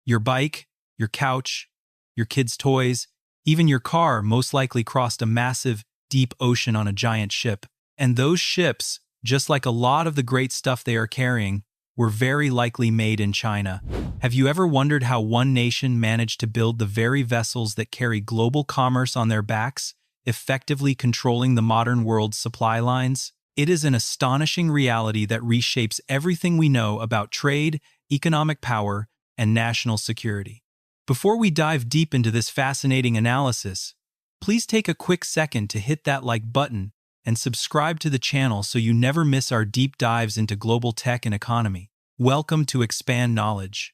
Your bike, your couch, your kids' toys, even your car most likely crossed a massive, deep ocean on a giant ship. And those ships, just like a lot of the great stuff they are carrying, were very likely made in China. Have you ever wondered how one nation managed to build the very vessels that carry global commerce on their backs, effectively controlling the modern world's supply lines? It is an astonishing reality that reshapes everything we know about trade, economic power, and national security. Before we dive deep into this fascinating analysis, please take a quick second to hit that like button and subscribe to the channel so you never miss our deep dives into global tech and economy. Welcome to Expand Knowledge.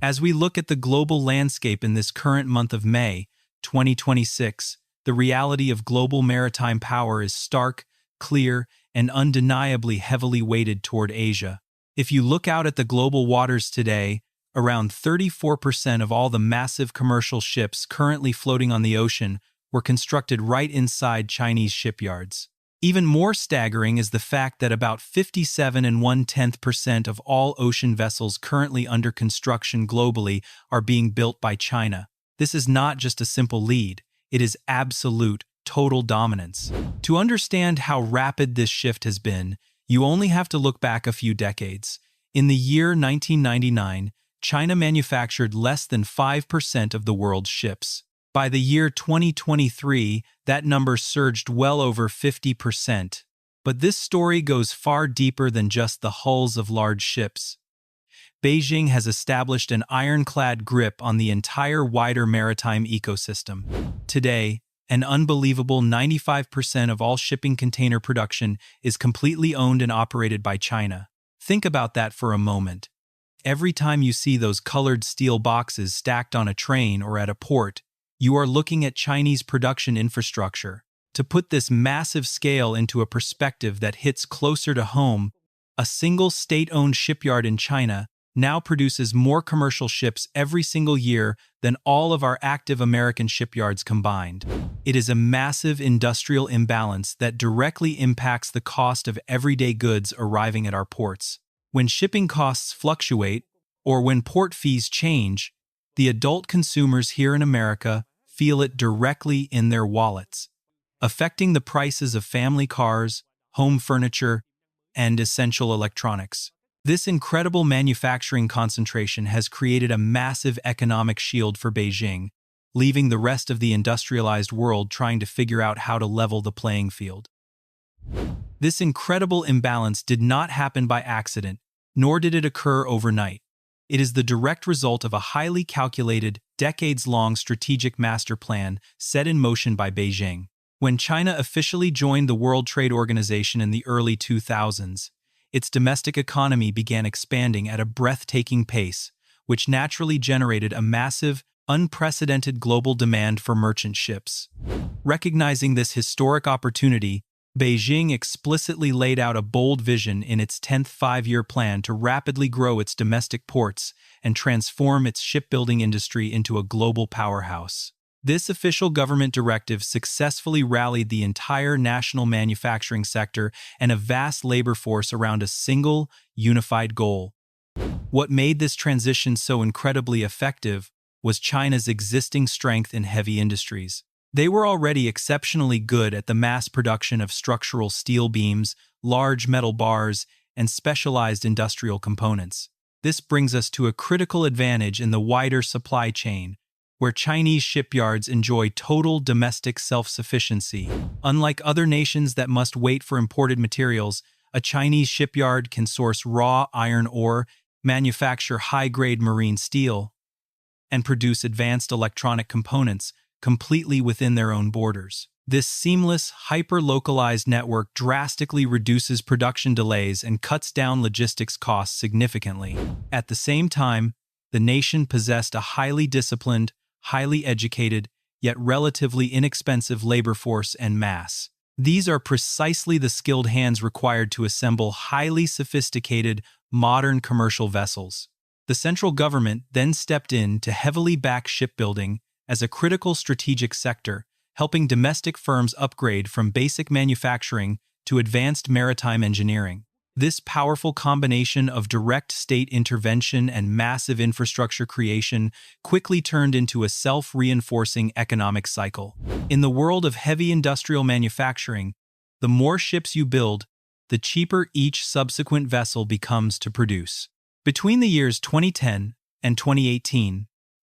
As we look at the global landscape in this current month of May, 2026, the reality of global maritime power is stark, clear, and undeniably heavily weighted toward Asia. If you look out at the global waters today, around 34% of all the massive commercial ships currently floating on the ocean were constructed right inside Chinese shipyards. Even more staggering is the fact that about 57.1% of all ocean vessels currently under construction globally are being built by China. This is not just a simple lead, it is absolute, total dominance. To understand how rapid this shift has been, you only have to look back a few decades. In the year 1999, China manufactured less than 5% of the world's ships. By the year 2023, that number surged well over 50%. But this story goes far deeper than just the hulls of large ships. Beijing has established an ironclad grip on the entire wider maritime ecosystem. Today, an unbelievable 95% of all shipping container production is completely owned and operated by China. Think about that for a moment. Every time you see those colored steel boxes stacked on a train or at a port, you are looking at Chinese production infrastructure. To put this massive scale into a perspective that hits closer to home, a single state-owned shipyard in China now produces more commercial ships every single year than all of our active American shipyards combined. It is a massive industrial imbalance that directly impacts the cost of everyday goods arriving at our ports. When shipping costs fluctuate, or when port fees change, the adult consumers here in America feel it directly in their wallets, affecting the prices of family cars, home furniture, and essential electronics. This incredible manufacturing concentration has created a massive economic shield for Beijing, leaving the rest of the industrialized world trying to figure out how to level the playing field. This incredible imbalance did not happen by accident, nor did it occur overnight. It is the direct result of a highly calculated, decades-long strategic master plan set in motion by Beijing. When China officially joined the World Trade Organization in the early 2000s, its domestic economy began expanding at a breathtaking pace, which naturally generated a massive, unprecedented global demand for merchant ships. Recognizing this historic opportunity, Beijing explicitly laid out a bold vision in its 10th five-year plan to rapidly grow its domestic ports and transform its shipbuilding industry into a global powerhouse. This official government directive successfully rallied the entire national manufacturing sector and a vast labor force around a single, unified goal. What made this transition so incredibly effective was China's existing strength in heavy industries. They were already exceptionally good at the mass production of structural steel beams, large metal bars, and specialized industrial components. This brings us to a critical advantage in the wider supply chain, where Chinese shipyards enjoy total domestic self-sufficiency. Unlike other nations that must wait for imported materials, a Chinese shipyard can source raw iron ore, manufacture high-grade marine steel, and produce advanced electronic components completely within their own borders. This seamless, hyper-localized network drastically reduces production delays and cuts down logistics costs significantly. At the same time, the nation possessed a highly disciplined, highly educated, yet relatively inexpensive labor force en masse. These are precisely the skilled hands required to assemble highly sophisticated, modern commercial vessels. The central government then stepped in to heavily back shipbuilding as a critical strategic sector, helping domestic firms upgrade from basic manufacturing to advanced maritime engineering. This powerful combination of direct state intervention and massive infrastructure creation quickly turned into a self-reinforcing economic cycle. In the world of heavy industrial manufacturing, the more ships you build, the cheaper each subsequent vessel becomes to produce. Between the years 2010 and 2018,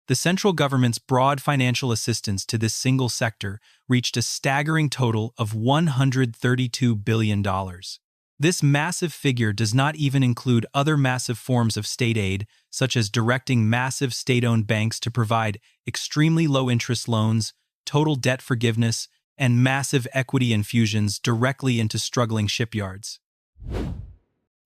the central government's broad financial assistance to this single sector reached a staggering total of $132 billion. This massive figure does not even include other massive forms of state aid, such as directing massive state-owned banks to provide extremely low-interest loans, total debt forgiveness, and massive equity infusions directly into struggling shipyards.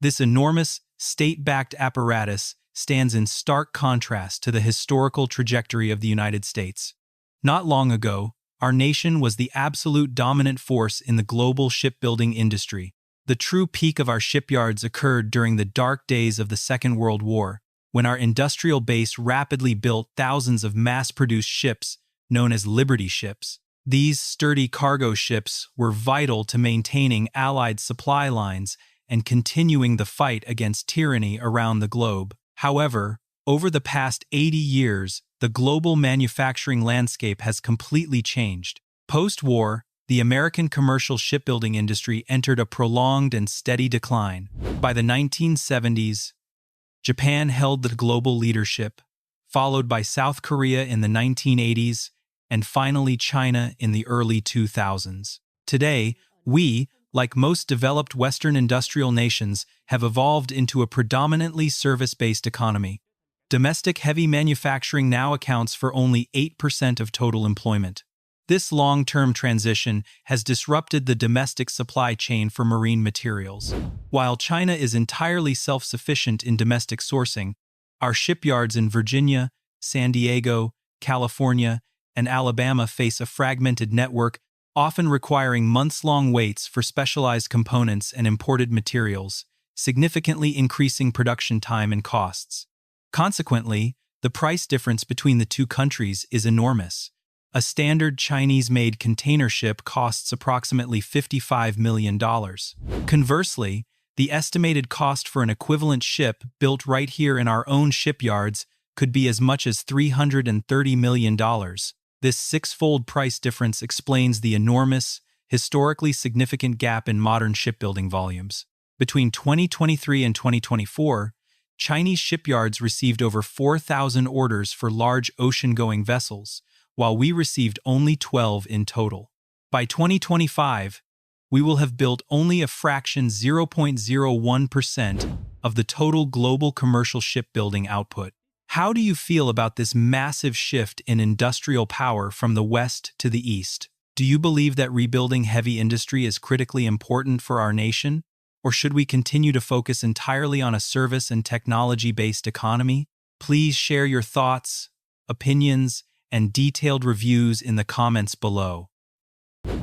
This enormous, state-backed apparatus stands in stark contrast to the historical trajectory of the United States. Not long ago, our nation was the absolute dominant force in the global shipbuilding industry. The true peak of our shipyards occurred during the dark days of the Second World War, when our industrial base rapidly built thousands of mass-produced ships known as Liberty ships. These sturdy cargo ships were vital to maintaining Allied supply lines and continuing the fight against tyranny around the globe. However, over the past 80 years, the global manufacturing landscape has completely changed. Post-war, the American commercial shipbuilding industry entered a prolonged and steady decline. By the 1970s, Japan held the global leadership, followed by South Korea in the 1980s, and finally China in the early 2000s. Today, we, like most developed Western industrial nations, have evolved into a predominantly service-based economy. Domestic heavy manufacturing now accounts for only 8% of total employment. This long-term transition has disrupted the domestic supply chain for marine materials. While China is entirely self-sufficient in domestic sourcing, our shipyards in Virginia, San Diego, California, and Alabama face a fragmented network, often requiring months-long waits for specialized components and imported materials, significantly increasing production time and costs. Consequently, the price difference between the two countries is enormous. A standard Chinese-made container ship costs approximately $55 million. Conversely, the estimated cost for an equivalent ship built right here in our own shipyards could be as much as $330 million. This six-fold price difference explains the enormous, historically significant gap in modern shipbuilding volumes. Between 2023 and 2024, Chinese shipyards received over 4,000 orders for large ocean-going vessels, while we received only 12 in total. By 2025, we will have built only a fraction 0.01% of the total global commercial shipbuilding output. How do you feel about this massive shift in industrial power from the West to the East? Do you believe that rebuilding heavy industry is critically important for our nation? Or should we continue to focus entirely on a service and technology-based economy? Please share your thoughts, opinions, and detailed reviews in the comments below.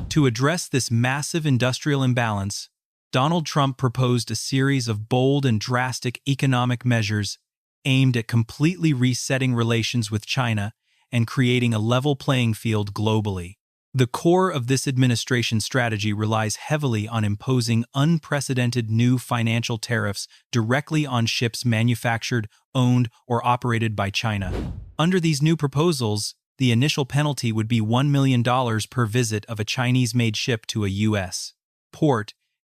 To address this massive industrial imbalance, Donald Trump proposed a series of bold and drastic economic measures aimed at completely resetting relations with China and creating a level playing field globally. The core of this administration's strategy relies heavily on imposing unprecedented new financial tariffs directly on ships manufactured, owned, or operated by China. Under these new proposals, the initial penalty would be $1 million per visit of a Chinese-made ship to a U.S. port,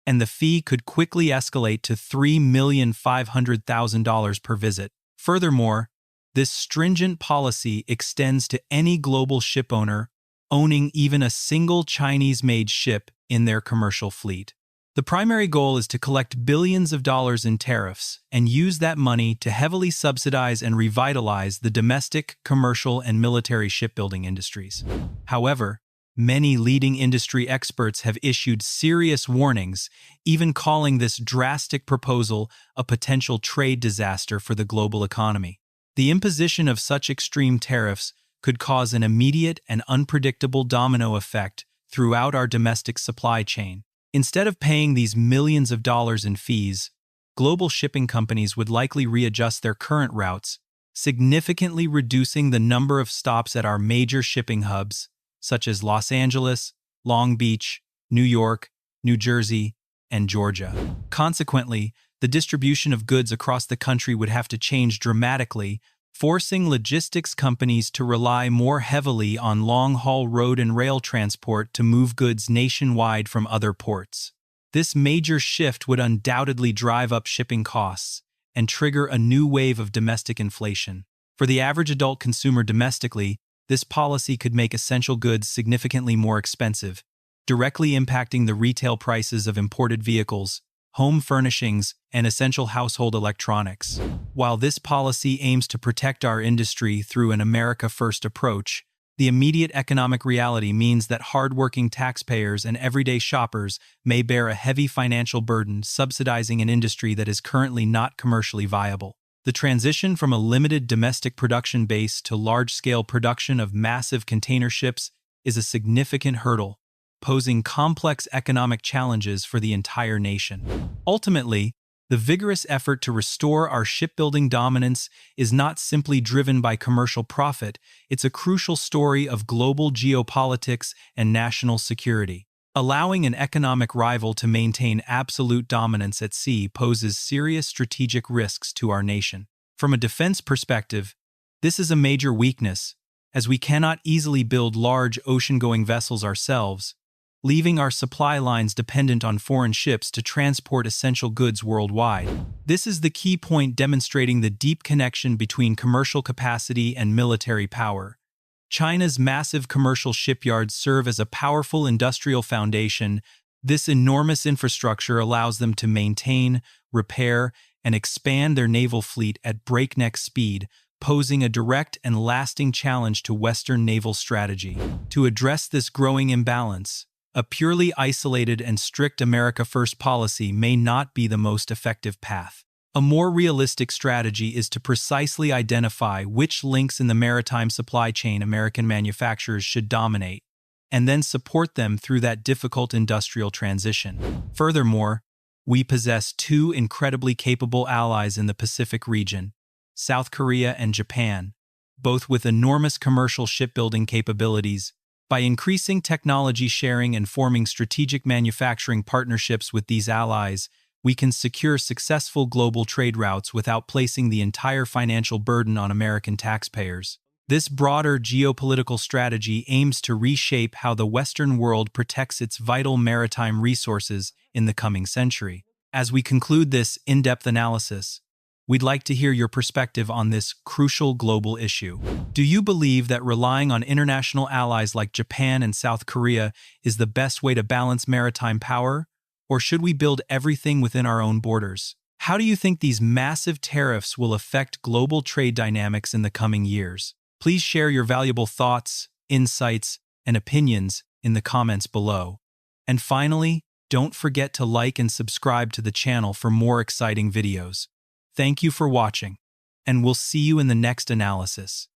and the fee could quickly escalate to $3,500,000 per visit. Furthermore, this stringent policy extends to any global shipowner owning even a single Chinese-made ship in their commercial fleet. The primary goal is to collect billions of dollars in tariffs and use that money to heavily subsidize and revitalize the domestic, commercial, and military shipbuilding industries. However, many leading industry experts have issued serious warnings, even calling this drastic proposal a potential trade disaster for the global economy. The imposition of such extreme tariffs could cause an immediate and unpredictable domino effect throughout our domestic supply chain. Instead of paying these millions of dollars in fees, global shipping companies would likely readjust their current routes, significantly reducing the number of stops at our major shipping hubs, such as Los Angeles, Long Beach, New York, New Jersey, and Georgia. Consequently, the distribution of goods across the country would have to change dramatically, forcing logistics companies to rely more heavily on long-haul road and rail transport to move goods nationwide from other ports. This major shift would undoubtedly drive up shipping costs and trigger a new wave of domestic inflation. For the average adult consumer domestically, this policy could make essential goods significantly more expensive, directly impacting the retail prices of imported vehicles, home furnishings, and essential household electronics. While this policy aims to protect our industry through an America First approach, the immediate economic reality means that hardworking taxpayers and everyday shoppers may bear a heavy financial burden subsidizing an industry that is currently not commercially viable. The transition from a limited domestic production base to large-scale production of massive container ships is a significant hurdle, posing complex economic challenges for the entire nation. Ultimately, the vigorous effort to restore our shipbuilding dominance is not simply driven by commercial profit, it's a crucial story of global geopolitics and national security. Allowing an economic rival to maintain absolute dominance at sea poses serious strategic risks to our nation. From a defense perspective, this is a major weakness, as we cannot easily build large ocean-going vessels ourselves, leaving our supply lines dependent on foreign ships to transport essential goods worldwide. This is the key point demonstrating the deep connection between commercial capacity and military power. China's massive commercial shipyards serve as a powerful industrial foundation. This enormous infrastructure allows them to maintain, repair, and expand their naval fleet at breakneck speed, posing a direct and lasting challenge to Western naval strategy. To address this growing imbalance, a purely isolated and strict America First policy may not be the most effective path. A more realistic strategy is to precisely identify which links in the maritime supply chain American manufacturers should dominate, and then support them through that difficult industrial transition. Furthermore, we possess two incredibly capable allies in the Pacific region, South Korea and Japan, both with enormous commercial shipbuilding capabilities. By increasing technology sharing and forming strategic manufacturing partnerships with these allies, we can secure successful global trade routes without placing the entire financial burden on American taxpayers. This broader geopolitical strategy aims to reshape how the Western world protects its vital maritime resources in the coming century. As we conclude this in-depth analysis, we'd like to hear your perspective on this crucial global issue. Do you believe that relying on international allies like Japan and South Korea is the best way to balance maritime power? Or should we build everything within our own borders? How do you think these massive tariffs will affect global trade dynamics in the coming years? Please share your valuable thoughts, insights, and opinions in the comments below. And finally, don't forget to like and subscribe to the channel for more exciting videos. Thank you for watching, and we'll see you in the next analysis.